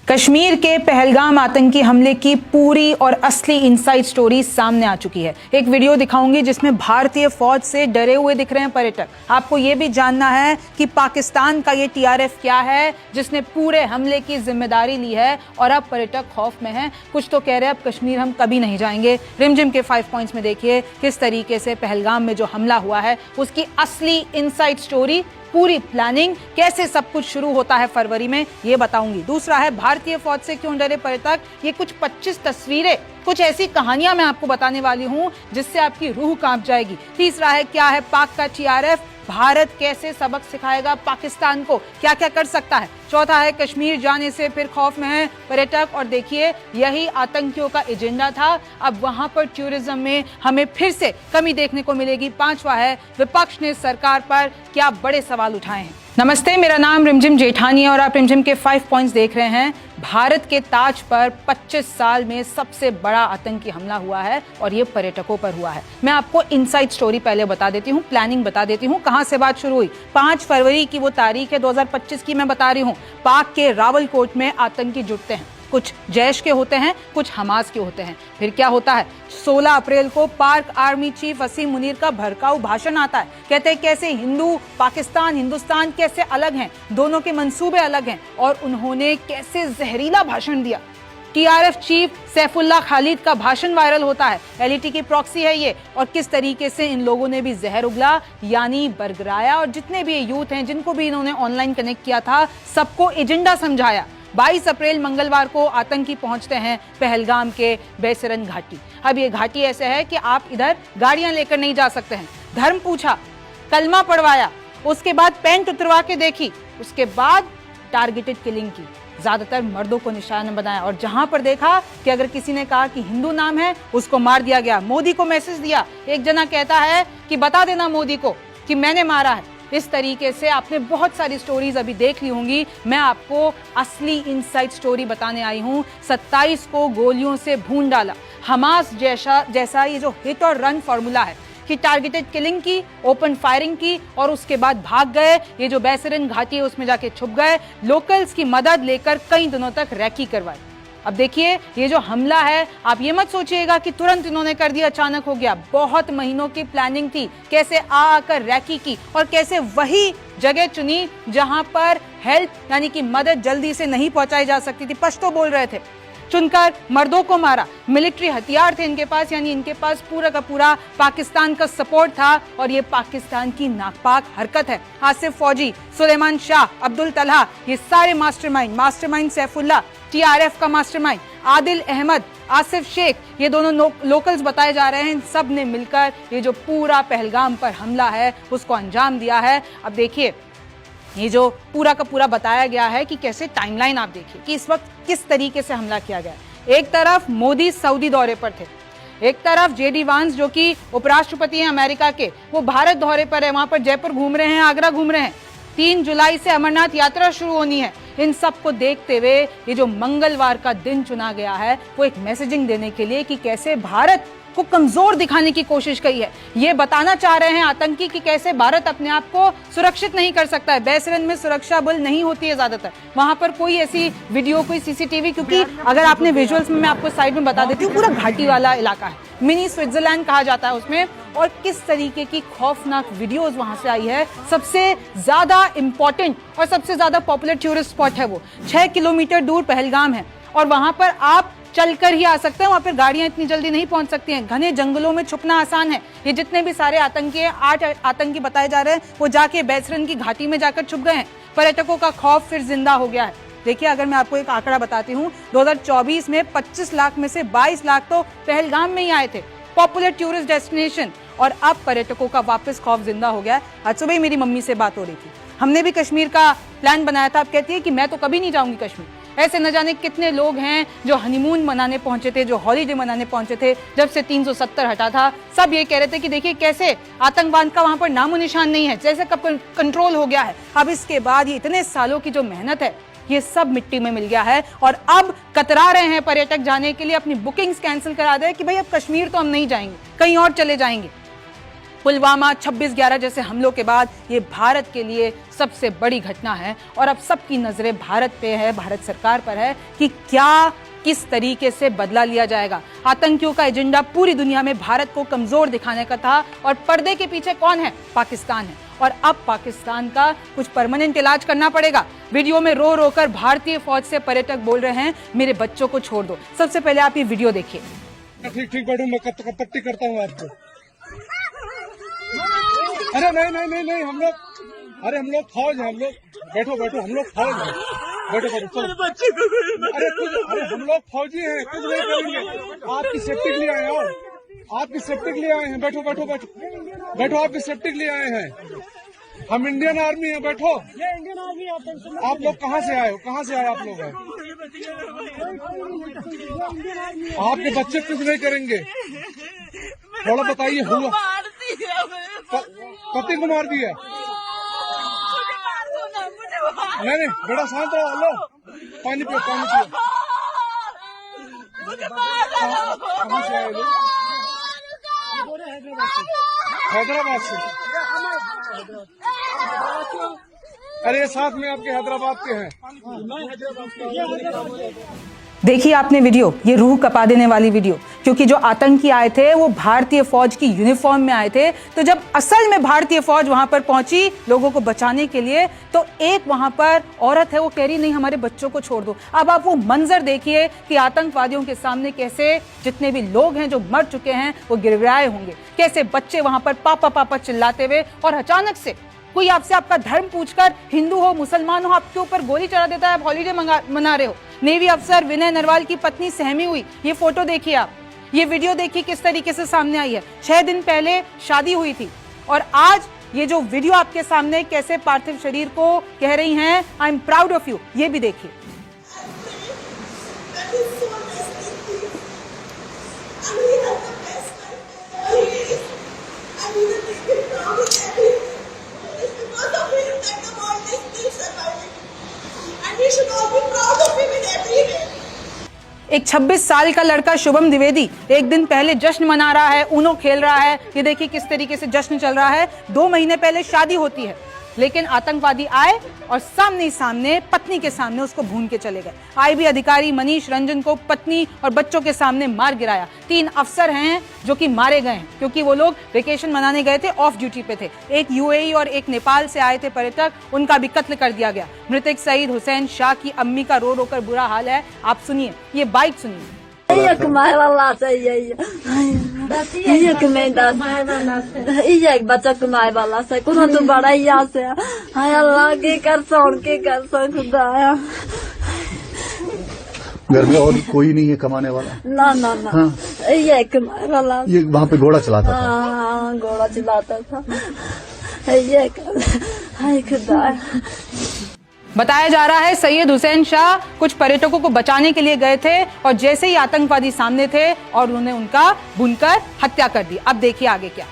कश्मीर के पहलगाम आतंकी हमले की पूरी और असली इनसाइड स्टोरी सामने आ चुकी है। एक वीडियो दिखाऊंगी जिसमें भारतीय फौज से डरे हुए दिख रहे हैं पर्यटक। आपको ये भी जानना है कि पाकिस्तान का ये टीआरएफ क्या है जिसने पूरे हमले की जिम्मेदारी ली है और अब पर्यटक खौफ में हैं। कुछ तो कह रहे हैं अब कश्मीर हम कभी नहीं जाएंगे। रिमझिम के 5 पॉइंट्स में देखिए किस तरीके से पहलगाम में जो हमला हुआ है उसकी असली इनसाइड स्टोरी, पूरी प्लानिंग, कैसे सब कुछ शुरू होता है फरवरी में, ये बताऊंगी। दूसरा है भारतीय फौज से क्यों डरे पर्यटक। ये कुछ 25 तस्वीरें, कुछ ऐसी कहानियां मैं आपको बताने वाली हूं जिससे आपकी रूह कांप जाएगी। तीसरा है क्या है पाक का टीआरएफ, भारत कैसे सबक सिखाएगा पाकिस्तान को, क्या क्या कर सकता है। चौथा है कश्मीर जाने से फिर खौफ में है पर्यटक और देखिए यही आतंकियों का एजेंडा था, अब वहां पर टूरिज्म में हमें फिर से कमी देखने को मिलेगी। पांचवा है विपक्ष ने सरकार पर क्या बड़े सवाल उठाए हैं। नमस्ते, मेरा नाम रिमझिम जेठानी है और आप रिमझिम के 5 पॉइंट्स देख रहे हैं। भारत के ताज पर 25 साल में सबसे बड़ा आतंकी हमला हुआ है और ये पर्यटकों पर हुआ है। मैं आपको इनसाइड स्टोरी पहले बता देती हूँ, प्लानिंग बता देती हूँ, कहां से बात शुरू हुई। 5 फरवरी की वो तारीख है 2025 की मैं बता रही हूँ। पाक के रावलकोट में आतंकी जुटते हैं, कुछ जैश के होते हैं, कुछ हमास के होते हैं। फिर क्या होता है, 16 अप्रैल को पाक आर्मी चीफ वसीम मुनीर का भड़काऊ भाषण आता है। कहते हैं कैसे हिंदू पाकिस्तान हिंदुस्तान कैसे अलग हैं, दोनों के मंसूबे अलग हैं और उन्होंने कैसे जहरीला भाषण दिया। टीआरएफ चीफ सैफुल्लाह खालिद का भाषण वायरल होता है, एलईटी की प्रॉक्सी है ये, और किस तरीके से इन लोगों ने भी जहर उगला यानी बरगराया और जितने भी यूथ हैं जिनको भी इन्होंने ऑनलाइन कनेक्ट किया था सबको एजेंडा समझाया। 22 अप्रैल मंगलवार को आतंकी पहुंचते हैं पहलगाम के बैसरन घाटी। अब ये घाटी ऐसे है कि आप इधर गाड़ियां लेकर नहीं जा सकते हैं। धर्म पूछा, कलमा पढ़वाया, उसके बाद पैंट उतरवा के देखी, उसके बाद टारगेटेड किलिंग की, ज्यादातर मर्दों को निशाना बनाया और जहां पर देखा कि अगर किसी ने कहा कि हिंदू नाम है उसको मार दिया गया। मोदी को मैसेज दिया, एक जना कहता है कि बता देना मोदी को कि मैंने मारा है। इस तरीके से आपने बहुत सारी स्टोरीज अभी देख ली होंगी, मैं आपको असली इनसाइड स्टोरी बताने आई हूं। 27 को गोलियों से भून डाला, हमास जैसा ये जो हिट और रन फॉर्मूला है कि टारगेटेड किलिंग की, ओपन फायरिंग की और उसके बाद भाग गए। ये जो बैसरन घाटी है उसमें जाके छुप गए, लोकल्स की मदद लेकर कई दिनों तक रैकी करवाई। अब देखिए ये जो हमला है, आप ये मत सोचिएगा कि तुरंत इन्होंने कर दिया, अचानक हो गया। बहुत महीनों की प्लानिंग थी, कैसे आकर रैकी की और कैसे वही जगह चुनी जहां पर हेल्प यानी कि मदद जल्दी से नहीं पहुंचाई जा सकती थी। पश्तो बोल रहे थे, चुनकर मर्दों को मारा। मिलिट्री हथियार थे इनके पास, यानी इनके पास पूरा का पूरा पाकिस्तान का सपोर्ट था और ये पाकिस्तान की नापाक हरकत है। आसिफ फौजी, सुलेमान शाह, अब्दुल तलहा, ये सारे मास्टरमाइंड सैफुल्लाह, टीआरएफ का मास्टरमाइंड आदिल अहमद, आसिफ शेख, ये दोनों लोकल्स बताए जा रहे हैं। सब ने मिलकर ये जो पूरा पहलगाम पर हमला है उसको अंजाम दिया है। अब देखिए ये जो पूरा का पूरा बताया गया है कि कैसे टाइमलाइन आप देखिए कि इस वक्त किस तरीके से हमला किया गया। एक तरफ मोदी सऊदी दौरे पर थे, एक तरफ जेडी वांस जो कि उपराष्ट्रपति हैं अमेरिका के, वो भारत दौरे पर है, वहां पर जयपुर घूम रहे हैं, आगरा घूम रहे हैं। 3 जुलाई से अमरनाथ यात्रा शुरू होनी है। इन सब को देखते हुए ये जो मंगलवार का दिन चुना गया है वो एक मैसेजिंग देने के लिए कि कैसे भारत को कमजोर दिखाने की कोशिश की है। ये बताना चाह रहे हैं आतंकी कि कैसे भारत अपने आप को सुरक्षित नहीं कर सकता है। बैसरन में सुरक्षा बल नहीं होती है ज्यादातर, वहां पर कोई ऐसी वीडियो, कोई सीसीटीवी, क्योंकि अगर आपने विजुअल्स में मैं आपको साइड में बता देती हूँ, पूरा घाटी वाला इलाका है, मिनी स्विट्जरलैंड कहा जाता है उसमें, और किस तरीके की खौफनाक वीडियोस वहां से आई है। सबसे ज्यादा इंपॉर्टेंट और सबसे ज्यादा पॉपुलर टूरिस्ट स्पॉट है वो, 6 किलोमीटर दूर पहलगाम है और वहां पर आप चलकर ही आ सकते हैं, वहां पर गाड़ियां इतनी जल्दी नहीं पहुंच सकती हैं। घने जंगलों में छुपना आसान है। ये जितने भी सारे आतंकी हैं, 8 आतंकी बताए जा रहे हैं, वो जाके बैसरन की घाटी में जाकर छुप गए हैं। पर्यटकों का खौफ फिर जिंदा हो गया है। देखिए अगर मैं आपको एक आंकड़ा बताती हूँ, 2024 में 25 लाख में से 22 लाख तो पहलगाम में ही आए थे, पॉपुलर टूरिस्ट डेस्टिनेशन, और अब पर्यटकों का वापस खौफ जिंदा हो गया। आज सुबह मेरी मम्मी से बात हो रही थी, हमने भी कश्मीर का प्लान बनाया था। अब कहती है कि मैं तो कभी नहीं जाऊंगी कश्मीर। ऐसे न जाने कितने लोग हैं जो हनीमून मनाने पहुंचे थे, जो हॉलीडे मनाने पहुंचे थे जब से 370 हटा था। सब ये कह रहे थे कि देखिए कैसे आतंकवाद का वहां पर नामो निशान नहीं है, जैसे कब कंट्रोल हो गया है। अब इसके बाद ये इतने सालों की जो मेहनत है ये सब मिट्टी में मिल गया है और अब कतरा रहे हैं पर्यटक जाने के लिए, अपनी बुकिंग्स कैंसिल करा दे कि भाई अब कश्मीर तो हम नहीं जाएंगे, कहीं और चले जाएंगे। पुलवामा 26/11 जैसे हमलों के बाद ये भारत के लिए सबसे बड़ी घटना है और अब सबकी नजरें भारत पे है, भारत सरकार पर है कि क्या किस तरीके से बदला लिया जाएगा। आतंकियों का एजेंडा पूरी दुनिया में भारत को कमजोर दिखाने का था और पर्दे के पीछे कौन है? पाकिस्तान है। और अब पाकिस्तान का कुछ परमानेंट इलाज करना पड़ेगा। वीडियो में रो रो कर भारतीय फौज से पर्यटक बोल रहे हैं मेरे बच्चों को छोड़ दो। सबसे पहले आप ये वीडियो देखिए। ठीक ठीक बैठो, मैं पट्टी करता हूँ आपको। अरे नहीं हम लोग फौज है, हम लोग बैठो हम लोग फौज है, बैठो चलो। अरे हम लोग फौजी हैं, कुछ नहीं करेंगे। आपकी सेफ्टी के लिए आए हैं, आपकी सेफ्टी के लिए आए हैं। बैठो आपकी सेफ्टी के लिए आए हैं। हम इंडियन आर्मी है, बैठो। आप लोग कहाँ से आए हो? कहाँ से आए आप लोग? हैं आपके बच्चे कुछ नहीं करेंगे। थोड़ा बताइए, हुआ पति को मार दिया? नहीं बेटा शांत रहो। लो पानी पियो। कहाँ से आए लोग? हैदराबाद से। अरे साथ में आपके हैदराबाद के हैं। देखिए आपने वीडियो, ये रूह कपा देने वाली वीडियो, क्योंकि जो आतंकी आए थे वो भारतीय फौज की यूनिफॉर्म में आए थे। तो जब असल में भारतीय फौज वहां पर पहुंची लोगों को बचाने के लिए, तो एक वहां पर औरत है, वो कह रही नहीं हमारे बच्चों को छोड़ दो। अब आप वो मंजर देखिए कि आतंकवादियों के सामने कैसे जितने भी लोग हैं जो मर चुके हैं वो गिड़गिड़ाए होंगे, कैसे बच्चे वहां पर पापा पापा चिल्लाते हुए, और अचानक से कोई आपसे आपका धर्म पूछकर, हिंदू हो मुसलमान हो, आपके ऊपर गोली चला देता है। आप हॉलीडे मना रहे हो। नेवी अफसर विनय नरवाल की पत्नी सहमी हुई। ये फोटो देखिए आप, ये वीडियो देखिए किस तरीके से सामने आई है। 6 दिन पहले शादी हुई थी और आज ये जो वीडियो आपके सामने कैसे पार्थिव शरीर को कह रही हैं I am proud of you, ये भी देखिए। एक 26 साल का लड़का शुभम द्विवेदी एक दिन पहले जश्न मना रहा है, ऊनो खेल रहा है। ये देखिए किस तरीके से जश्न चल रहा है। 2 महीने पहले शादी होती है, लेकिन आतंकवादी आए और सामने पत्नी के सामने उसको भून के चले गए। आईबी अधिकारी मनीष रंजन को पत्नी और बच्चों के सामने मार गिराया। 3 अफसर हैं जो कि मारे गए हैं क्योंकि वो लोग वेकेशन मनाने गए थे, ऑफ ड्यूटी पे थे। एक यूएई और एक नेपाल से आए थे पर्यटक, उनका भी कत्ल कर दिया गया। मृतक सईद हुसैन शाह की अम्मी का रो रो कर बुरा हाल है। आप सुनिए, ये बाइट सुनिए। बच्चा कमाए वाला से को तो बड़ा ही से हाय अल्लाह के कर खुदाया। घर में और कोई नहीं है कमाने वाला? ना हाँ। ये कमाए वाला, ये वहाँ पे घोड़ा चलाता था? हाँ घोड़ा चलाता था। ये हाय खुदाया। बताया जा रहा है सैयद हुसैन शाह कुछ पर्यटकों को बचाने के लिए गए थे और जैसे ही आतंकवादी सामने थे और उन्होंने उनका भूनकर हत्या कर दी। अब देखिए आगे क्या।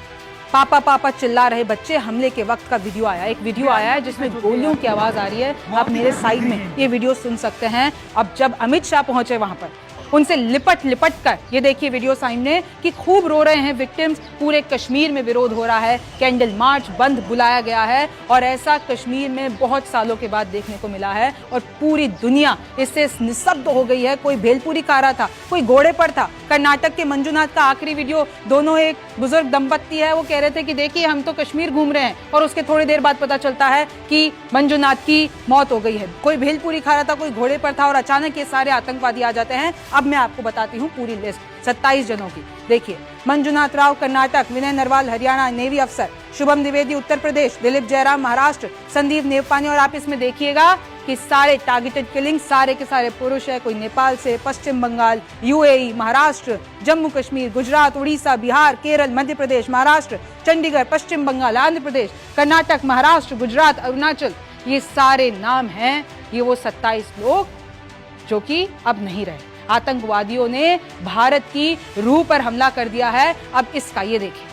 पापा पापा चिल्ला रहे बच्चे, हमले के वक्त का वीडियो आया। एक वीडियो आया है जिसमें गोलियों की आवाज आ रही है। आप मेरे साइड में ये वीडियो सुन सकते हैं। अब जब अमित शाह पहुंचे वहां पर, उनसे लिपट कर ये देखिए वीडियो सामने कि खूब रो रहे हैं विक्टिम्स। पूरे कश्मीर में विरोध हो रहा है, कैंडल मार्च बंद बुलाया गया है और ऐसा कश्मीर में बहुत सालों के बाद देखने को मिला है और पूरी दुनिया इससे निस्तब्ध हो गई है। कोई भेलपुरी खा रहा था, कोई घोड़े पर था। कर्नाटक के मंजुनाथ का आखिरी वीडियो, दोनों एक बुजुर्ग दंपत्ति है, वो कह रहे थे कि देखिए हम तो कश्मीर घूम रहे हैं, और उसके थोड़ी देर बाद पता चलता है कि मंजुनाथ की मौत हो गई है। कोई भेलपुरी खा रहा था, कोई घोड़े पर था और अचानक ये सारे आतंकवादी आ जाते हैं। अब मैं आपको बताती हूँ पूरी लिस्ट 27 जनों की। देखिए, मंजुनाथ राव कर्नाटक, विनय नरवाल हरियाणा नेवी अफसर, शुभम द्विवेदी उत्तर प्रदेश, दिलीप जयराम महाराष्ट्र, संदीप नेवपानी। और आप इसमें देखिएगा कि सारे टारगेटेड किलिंग सारे के सारे पुरुष है। कोई नेपाल से, पश्चिम बंगाल, यूएई, महाराष्ट्र, जम्मू कश्मीर, गुजरात, उड़ीसा, बिहार, केरल, मध्य प्रदेश, महाराष्ट्र, चंडीगढ़, पश्चिम बंगाल, आंध्र प्रदेश, कर्नाटक, महाराष्ट्र, गुजरात, अरुणाचल। ये सारे नाम हैं। ये वो 27 लोग जो कि अब नहीं रहे। आतंकवादियों ने भारत की रूह पर हमला कर दिया है। अब इसका ये देखिए,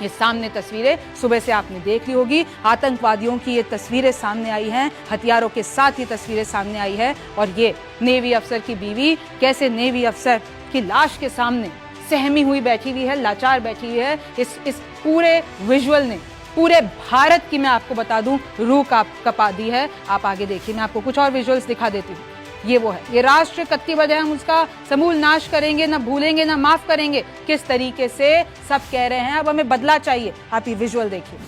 ये सामने तस्वीरें सुबह से आपने देख ली होगी। आतंकवादियों की ये तस्वीरें सामने आई हैं, हथियारों के साथ ये तस्वीरें सामने आई है। और ये नेवी अफसर की बीवी कैसे नेवी अफसर की लाश के सामने सहमी हुई बैठी हुई है, लाचार बैठी हुई है। इस पूरे विजुअल ने पूरे भारत की, मैं आपको बता दूं, रूह कपा दी है। आप आगे देखिए, मैं आपको कुछ और विजुअल्स दिखा देती हूँ। ये वो है, ये राष्ट्र कत्ती बजाय हम उसका समूल नाश करेंगे, ना भूलेंगे ना माफ करेंगे। किस तरीके से सब कह रहे हैं अब हमें बदला चाहिए। आप ये विजुअल देखिए।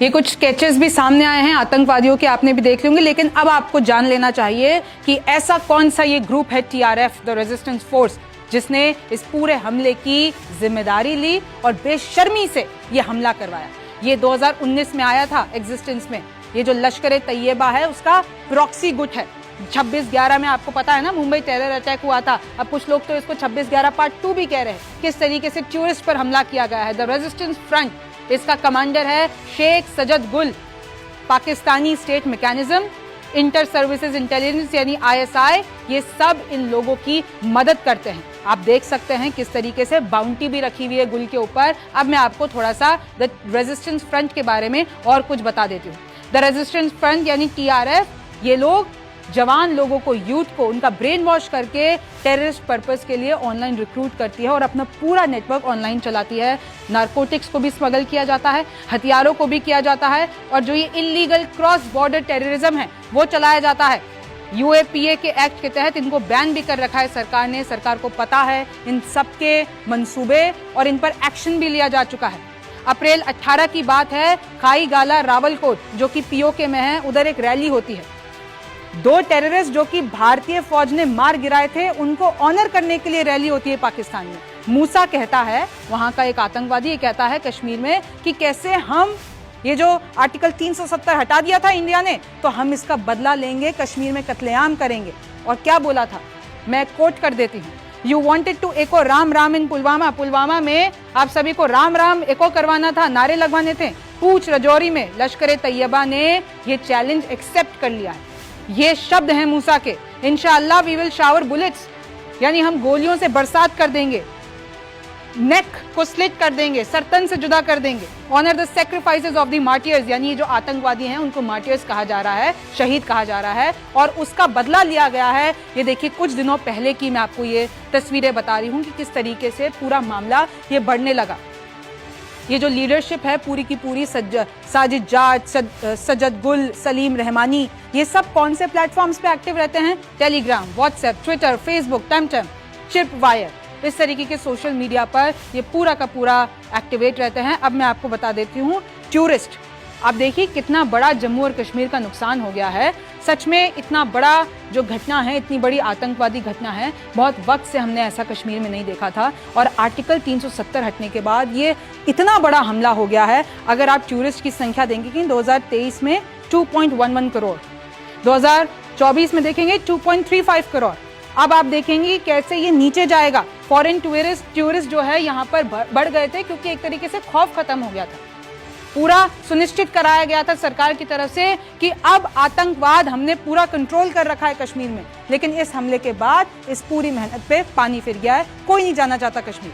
ये कुछ स्केचेस भी सामने आए हैं आतंकवादियों के, आपने भी देख लेंगे। लेकिन अब आपको जान लेना चाहिए कि ऐसा कौन सा ये ग्रुप है, TRF द रेजिस्टेंस फोर्स, जिसने इस पूरे हमले की जिम्मेदारी ली और बेशर्मी से ये हमला करवाया। ये 2019 में आया था एग्जिस्टेंस में। ये जो लश्कर तैयबा है उसका प्रॉक्सी गुट है। 26/11 में आपको पता है ना, मुंबई टेरर अटैक हुआ था। अब कुछ लोग तो इसको 26/11 पार्ट 2 भी कह रहे हैं। किस तरीके से टूरिस्ट पर हमला किया गया है। द रेजिस्टेंस फ्रंट, इसका कमांडर है शेख सजद गुल। Pakistani state mechanism, inter services intelligence यानी ISI, ये सब इन लोगों की मदद करते हैं। आप देख सकते हैं किस तरीके से बाउंटी भी रखी हुई है गुल के ऊपर। अब मैं आपको थोड़ा सा द रेजिस्टेंस फ्रंट के बारे में और कुछ बता देती हूँ। द रेजिस्टेंस फ्रंट यानी TRF, ये लोग जवान लोगों को, यूथ को, उनका ब्रेन वॉश करके टेररिस्ट पर्पस के लिए ऑनलाइन रिक्रूट करती है और अपना पूरा नेटवर्क ऑनलाइन चलाती है। नारकोटिक्स को भी स्मगल किया जाता है, हथियारों को भी किया जाता है, और जो ये इलीगल क्रॉस बॉर्डर टेररिज्म है वो चलाया जाता है। UAPA के एक्ट के तहत इनको बैन भी कर रखा है सरकार ने। सरकार को पता है इन सब के मंसूबे और इन पर एक्शन भी लिया जा चुका है। अप्रैल 18 की बात है, खाई गाला रावलकोट जो कि POK में है, उधर एक रैली होती है। 2 टेररिस्ट जो कि भारतीय फौज ने मार गिराए थे, उनको ऑनर करने के लिए रैली होती है पाकिस्तान में। मूसा कहता है, वहां का एक आतंकवादी, ये कहता है कश्मीर में कि कैसे हम ये जो आर्टिकल 370 हटा दिया था इंडिया ने, तो हम इसका बदला लेंगे, कश्मीर में कत्लेआम करेंगे। और क्या बोला था, मैं कोट कर देती हूँ। यू वॉन्टेड टू एको राम राम इन पुलवामा। पुलवामा में आप सभी को राम राम एको करवाना था, नारे लगवाने थे। पूंछ राजौरी में लश्कर तैयबा ने ये चैलेंज एक्सेप्ट कर लिया है। ये शब्द हैं मूसा के, इंशाअल्लाह वी विल शावर बुलेट्स, यानी हम गोलियों से बरसात कर देंगे, नेक को स्लिट कर देंगे, सरतन से जुदा कर देंगे। Honour the sacrifices of the martyrs, यानी ये जो आतंकवादी हैं उनको मार्टियर्स कहा जा रहा है, शहीद कहा जा रहा है, और उसका बदला लिया गया है। ये देखिए, कुछ दिनों पहले की मैं आपको ये तस्वीरें बता रही हूँ कि किस तरीके से पूरा मामला ये बढ़ने लगा। ये जो लीडरशिप है पूरी की पूरी, साजिद जाट, सजद गुल, सलीम रहमानी, ये सब कौन से प्लेटफॉर्म्स पे एक्टिव रहते हैं? टेलीग्राम, व्हाट्सएप, ट्विटर, फेसबुक, टमटम, चिपवायर, इस तरीके के सोशल मीडिया पर ये पूरा का पूरा एक्टिवेट रहते हैं। अब मैं आपको बता देती हूँ, टूरिस्ट, आप देखिए कितना बड़ा जम्मू और कश्मीर का नुकसान हो गया है। सच में इतना बड़ा जो घटना है, इतनी बड़ी आतंकवादी घटना है, बहुत वक्त से हमने ऐसा कश्मीर में नहीं देखा था। और आर्टिकल 370 हटने के बाद ये इतना बड़ा हमला हो गया है। अगर आप टूरिस्ट की संख्या देंगे कि 2023 में 2.11 करोड़, 2024 में देखेंगे 2.35 करोड़। अब आप देखेंगे कैसे ये नीचे जाएगा। फॉरेन टूरिस्ट जो है यहाँ पर बढ़ गए थे, क्योंकि एक तरीके से खौफ खत्म हो गया था। पूरा सुनिश्चित कराया गया था सरकार की तरफ से कि अब आतंकवाद हमने पूरा कंट्रोल कर रखा है कश्मीर में। लेकिन इस हमले के बाद इस पूरी मेहनत पे पानी फिर गया है, कोई नहीं जाना चाहता कश्मीर।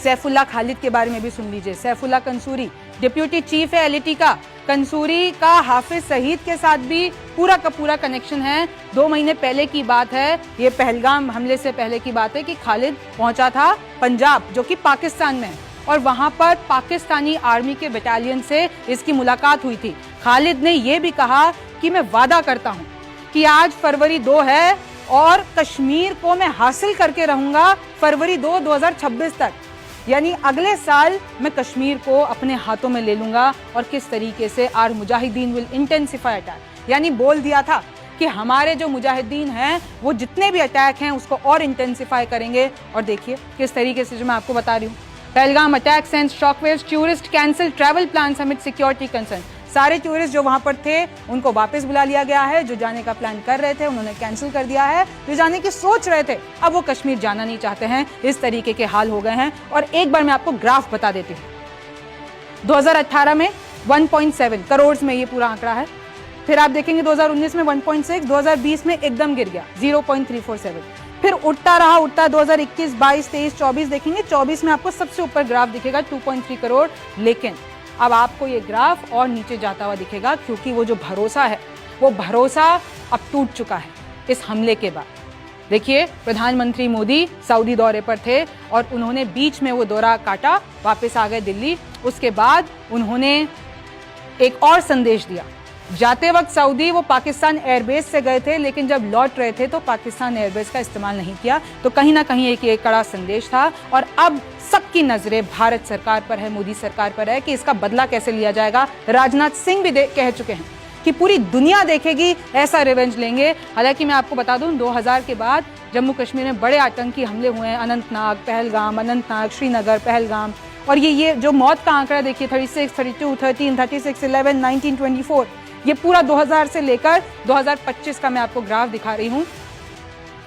सैफुल्लाह खालिद के बारे में भी सुन लीजिए। सैफुल्लाह कंसूरी डिप्यूटी चीफ है LAT का। कंसूरी का हाफिज सईद के साथ भी पूरा का पूरा कनेक्शन है। 2 महीने पहले की बात है, ये पहलगाम हमले से पहले की बात है कि खालिद पहुंचा था पंजाब, जो कि पाकिस्तान में है, और वहां पर पाकिस्तानी आर्मी के बटालियन से इसकी मुलाकात हुई थी। खालिद ने यह भी कहा कि मैं वादा करता हूं कि आज फरवरी 2 है और कश्मीर को मैं हासिल करके रहूंगा फरवरी 2, 2026 तक, यानी अगले साल मैं कश्मीर को अपने हाथों में ले लूंगा। और किस तरीके से आर मुजाहिदीन विल इंटेंसिफाई अटैक, यानी बोल दिया था कि हमारे जो मुजाहिदीन हैं वो जितने भी अटैक हैं उसको और इंटेंसिफाई करेंगे। और देखिए किस तरीके से, जो मैं आपको बता रही हूँ, Pahalgam attack sense shockwaves, tourist cancel travel plan summit security concern. सारे टूरिस्ट जो वहां पर थे उनको वापस बुला लिया गया है। जो जाने का प्लान कर रहे थे उन्होंने कैंसिल कर दिया है। जो जाने की सोच रहे थे अब वो कश्मीर जाना नहीं चाहते हैं। इस तरीके के हाल हो गए हैं। और एक बार मैं आपको ग्राफ बता देती हूँ। 2018 में 1.7 करोड़ में ये पूरा आंकड़ा है। फिर आप देखेंगे 2019 में 1.6, 2020 में एकदम गिर गया 0.347, फिर उठता रहा 2021, 22, 23, 24 देखेंगे, 24 में आपको सबसे ऊपर ग्राफ दिखेगा 2.3 करोड़। लेकिन अब आपको ये ग्राफ और नीचे जाता हुआ दिखेगा, क्योंकि वो जो भरोसा है वो भरोसा अब टूट चुका है इस हमले के बाद। देखिए, प्रधानमंत्री मोदी सऊदी दौरे पर थे और उन्होंने बीच में वो दौरा काटा, वापस आ गए दिल्ली। उसके बाद उन्होंने एक और संदेश दिया। जाते वक्त सऊदी वो पाकिस्तान एयरबेस से गए थे, लेकिन जब लौट रहे थे तो पाकिस्तान एयरबेस का इस्तेमाल नहीं किया। तो कहीं ना कहीं एक कड़ा संदेश था। और अब सबकी नजरें भारत सरकार पर है, मोदी सरकार पर है कि इसका बदला कैसे लिया जाएगा। राजनाथ सिंह भी कह चुके हैं कि पूरी दुनिया देखेगी, ऐसा रिवेंज लेंगे। हालांकि मैं आपको बता दूं, 2000 के बाद जम्मू कश्मीर में बड़े आतंकी हमले हुए हैं, अनंतनाग, पहलगाम, श्रीनगर, पहलगाम। और ये जो मौत का आंकड़ा देखिए, 36, 32, 13, 36, 11, 19, 24, ये पूरा 2000 से लेकर 2025 का मैं आपको ग्राफ दिखा रही हूं।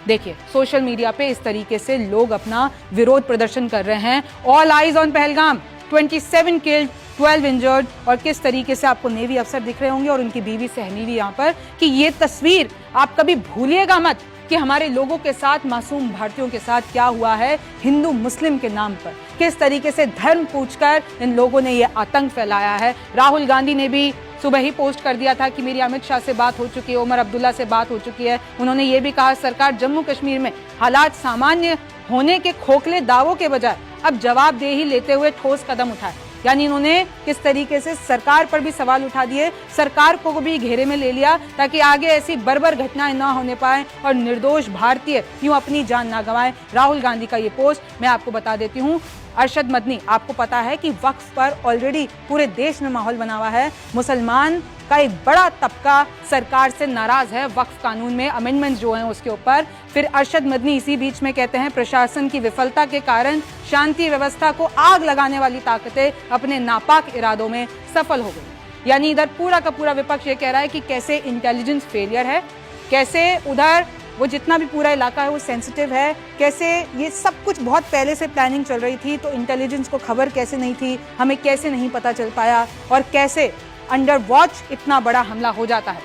देखिए, सोशल मीडिया पे इस तरीके से लोग अपना विरोध प्रदर्शन कर रहे हैं। All eyes on Pahalgam, 27 killed, 12 injured. और किस तरीके से आपको नेवी अफसर दिख रहे होंगे और उनकी बीवी सहनी भी यहाँ पर, कि ये तस्वीर आप कभी भूलिएगा मत कि हमारे लोगों के साथ, मासूम भारतीयों के साथ क्या हुआ है हिंदू मुस्लिम के नाम पर। किस तरीके से धर्म पूछकर इन लोगों ने ये आतंक फैलाया है। राहुल गांधी ने भी सुबह ही पोस्ट कर दिया था कि मेरी अमित शाह से बात हो चुकी है, उमर अब्दुल्ला से बात हो चुकी है। उन्होंने ये भी कहा, सरकार जम्मू कश्मीर में हालात सामान्य होने के खोखले दावों के बजाय अब जवाबदेही लेते हुए ठोस कदम उठाए। यानी इन्होंने किस तरीके से सरकार पर भी सवाल उठा दिए, सरकार को भी घेरे में ले लिया, ताकि आगे ऐसी बर्बर घटनाएं ना होने पाए और निर्दोष भारतीय यूं अपनी जान ना गंवाएं। राहुल गांधी का ये पोस्ट मैं आपको बता देती हूं। अरशद मदनी, आपको पता है कि वक्फ पर ऑलरेडी पूरे देश में माहौल बना हुआ है। मुसलमान का एक बड़ा तबका सरकार से नाराज है, वक्फ कानून में अमेंडमेंट जो हैं उसके ऊपर। फिर अरशद मदनी इसी बीच में कहते हैं, प्रशासन की विफलता के कारण शांति व्यवस्था को आग लगाने वाली ताकतें अपने नापाक इरादों में सफल हो गई। यानी इधर पूरा का पूरा विपक्ष ये कह रहा है कि कैसे इंटेलिजेंस फेलियर है, कैसे उधर वो जितना भी पूरा इलाका है वो सेंसिटिव है, कैसे ये सब कुछ बहुत पहले से प्लानिंग चल रही थी, तो इंटेलिजेंस को खबर कैसे नहीं थी, हमें कैसे नहीं पता चल पाया, और कैसे अंडर वॉच इतना बड़ा हमला हो जाता है।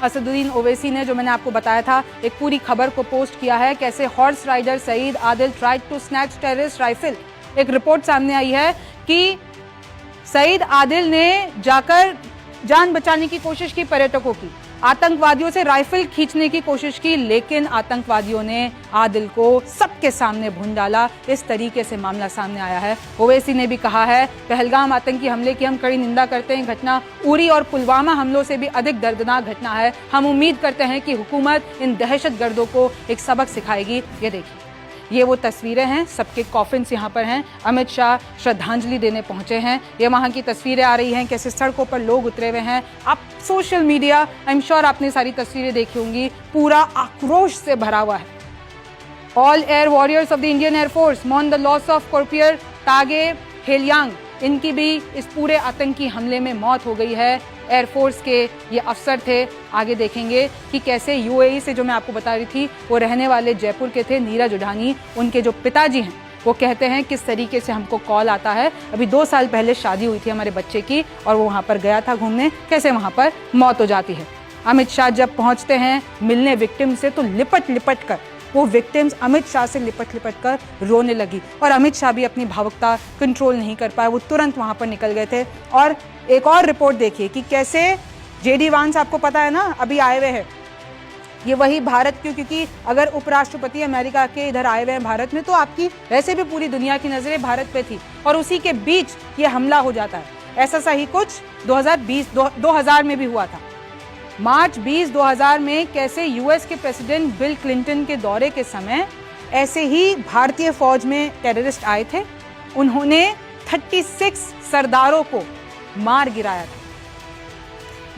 असदुद्दीन ओवैसी ने, जो मैंने आपको बताया था, एक पूरी खबर को पोस्ट किया है, कैसे horse rider Saeed Adil tried to snatch terrorist rifle. एक रिपोर्ट सामने आई है कि सईद आदिल ने जाकर जान बचाने की कोशिश की पर्यटकों की, आतंकवादियों से राइफल खींचने की कोशिश की, लेकिन आतंकवादियों ने आदिल को सबके सामने भून डाला। इस तरीके से मामला सामने आया है। ओवैसी ने भी कहा है, पहलगाम आतंकी हमले की हम कड़ी निंदा करते हैं। घटना उरी और पुलवामा हमलों से भी अधिक दर्दनाक घटना है। हम उम्मीद करते हैं कि हुकूमत इन दहशतगर्दों को एक सबक सिखाएगी। ये देखिए, ये वो तस्वीरें हैं, सबके कॉफिन्स यहाँ पर हैं। अमित शाह श्रद्धांजलि देने पहुंचे हैं। ये वहाँ की तस्वीरें आ रही हैं, कैसे सड़कों पर लोग उतरे हुए हैं। आप social media, I am sure आपने सारी तस्वीरें देखी होंगी, पूरा आक्रोश से भरा हुआ है। All air warriors of the Indian air force mourn the loss of corporal Tage Heliang, इनकी भी इस पूरे आतंकी हमले में मौत हो गई है। एयरफोर्स के ये अफसर थे। आगे देखेंगे कि कैसे यूएई से, जो मैं आपको बता रही थी, वो रहने वाले जयपुर के थे, नीरज उडानी, उनके जो पिताजी हैं वो कहते हैं किस तरीके से हमको कॉल आता है। अभी 2 साल पहले शादी हुई थी हमारे बच्चे की और वो वहाँ पर गया था घूमने, कैसे वहाँ पर मौत हो जाती है। अमित शाह जब पहुँचते हैं मिलने विक्टिम से, तो लिपट लिपट कर वो विक्टिम्स अमित शाह से लिपट लिपट कर रोने लगी। और अमित शाह भी अपनी भावुकता कंट्रोल नहीं कर पाए, वो तुरंत वहाँ पर निकल गए थे। और एक और रिपोर्ट देखिए कि कैसे जेडी वांस, आपको पता है ना, अभी आए हुए हैं, ये वही भारत क्यों, क्योंकि अगर उपराष्ट्रपति अमेरिका के इधर आए हुए हैं भारत में, तो आपकी वैसे भी पूरी दुनिया की नजरें भारत पे थी, और उसी के बीच ये हमला हो जाता है। ऐसा सही कुछ 2000 में भी हुआ था। मार्च 20, 2000 में कैसे यूएस के प्रेसिडेंट बिल क्लिंटन के दौरे के समय ऐसे ही भारतीय फौज में टेररिस्ट आए थे। उन्होंने 36 सरदारों को मार गिराया था।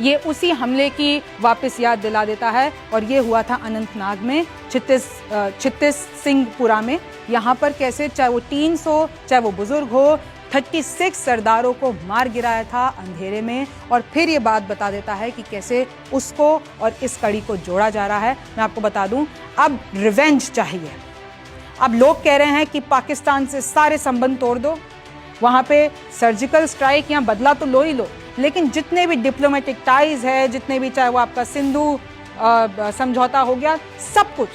ये उसी हमले की वापस याद दिला देता है। और ये हुआ था अनंतनाग में, छित्तीस सिंहपुरा में। यहाँ पर कैसे चाहे वो 300 चाहे वो बुजुर्ग हो, 36 सरदारों को मार गिराया था अंधेरे में। और फिर ये बात बता देता है कि कैसे उसको और इस कड़ी को जोड़ा जा रहा है। मैं आपको बता दूं, अब रिवेंज चाहिए। अब लोग कह रहे हैं कि पाकिस्तान से सारे संबंध तोड़ दो, वहाँ पे सर्जिकल स्ट्राइक या बदला तो लो ही लो, लेकिन जितने भी डिप्लोमेटिक टाइज है, जितने भी, चाहे वो आपका सिंधु समझौता हो गया, सब कुछ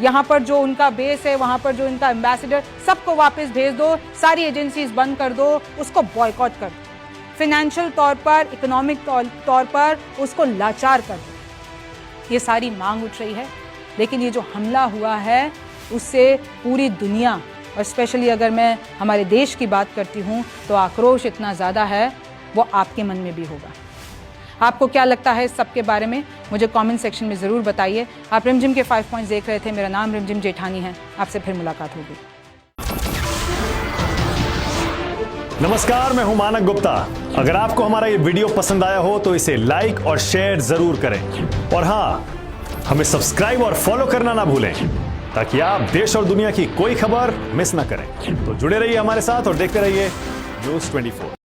यहाँ पर जो उनका बेस है, वहाँ पर जो इनका एम्बेसडर, सबको वापस भेज दो, सारी एजेंसीज बंद कर दो, उसको बॉयकॉट कर दो, फिनेंशियल तौर पर, इकोनॉमिक तौर पर उसको लाचार कर दो। ये सारी मांग उठ रही है। लेकिन ये जो हमला हुआ है उससे पूरी दुनिया, और स्पेशली अगर मैं हमारे देश की बात करती हूँ, तो आक्रोश इतना ज़्यादा है, वो आपके मन में भी होगा। आपको क्या लगता है इस सब के बारे में, मुझे कमेंट सेक्शन में ज़रूर बताइए। आप रिमझिम के 5 पॉइंट्स देख रहे थे। मेरा नाम रिमझिम जेठानी है। आपसे फिर मुलाकात होगी। नमस्कार, मैं हूं मानक गुप्ता। अगर आपको हमारा ये वीडियो पसंद आया हो तो इसे लाइक और शेयर जरूर करें, और हाँ, हमें सब्सक्राइब और फॉलो करना ना भूलें, ताकि आप देश और दुनिया की कोई खबर मिस ना करें। तो जुड़े रहिए हमारे साथ और देखते रहिए News 24।